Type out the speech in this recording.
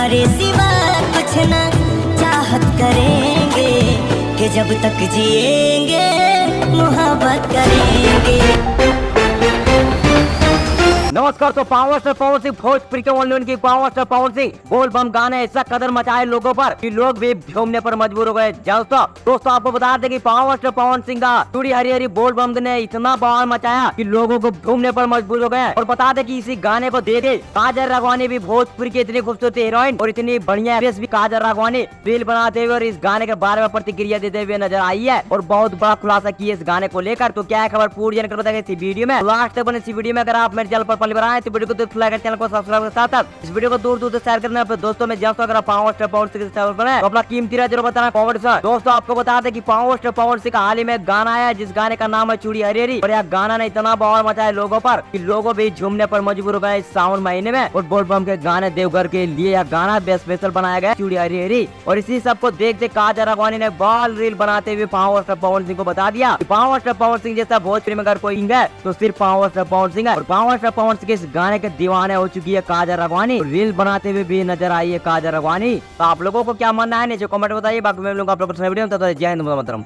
तुम्हारे सिवा कुछ ना चाहत करेंगे, कि जब तक जिएंगे मोहब्बत करेंगे। नमस्कार। तो पावर स्टार पवन सिंह भोजपुरी के ओनली की पावर स्टार पवन सिंह बोल बम गाने ऐसा कदर मचाए लोगों पर कि लोग भी झूमने पर मजबूर हो गए। दोस्तों आपको बता दें कि पावर स्टार पवन सिंह का चूड़ी हरी हरी बोल बम ने इतना बवाल मचाया कि लोगों को झूमने पर मजबूर हो गए। और बता दें कि इसी गाने को देखे काजल राघवानी भी भोजपुरी की इतनी खूबसूरत हीरोइन और इतनी बढ़िया एक्ट्रेस भी काजल राघवानी रील बनाते हुए और इस गाने के बारे में प्रतिक्रिया देते हुए नजर आई है और बहुत बड़ा खुलासा किया इस गाने को लेकर। तो क्या है खबर पूरी जानकारी बताएंगे इस वीडियो में। लास्ट तक बने इस वीडियो में। अगर आप मेरे चैनल पर पहली बार आए तो वीडियो को लाइक चैनल को सब्सक्राइब के साथ इस वीडियो को दूर दूर तक शेयर करना। दोस्तों में जब अगर पावर स्टार पवन सिंह तो अपना कीमती राय जरूर बताना कमेंट में। दोस्तों आपको बता दें कि पावर स्टार पवन सिंह का हाल ही में गाना आया जिस गाने का नाम है चूड़ी हरी हरी। और यह गाना ने इतना बवाल मचाया लोगों पर कि लोगों भी झूमने पर मजबूर हो गए इस सावन महीने में। और बोल बम के गाने देवघर के लिए यह गाना स्पेशल बनाया गया चूड़ी हरी हरी। और इसी सबको देखते काजल राघवानी ने बाल रील बनाते हुए पावर स्टार पवन सिंह को बता दिया कि पावर स्टार पवन सिंह जैसा भोजपुरी में अगर कोई है तो सिर्फ पावर स्टार पवन सिंह है। और पावर स्टार पवन सिंह के इस गाने के दीवाने हो चुकी है काजल राघवानी। रील बनाते हुए भी नजर आई है काजल राघवानी। तो आप लोगों को क्या मानना है नीचे कमेंट बताइए। बाकी मैं लोग आप लोगों को जय हिंद, वंदे मातरम।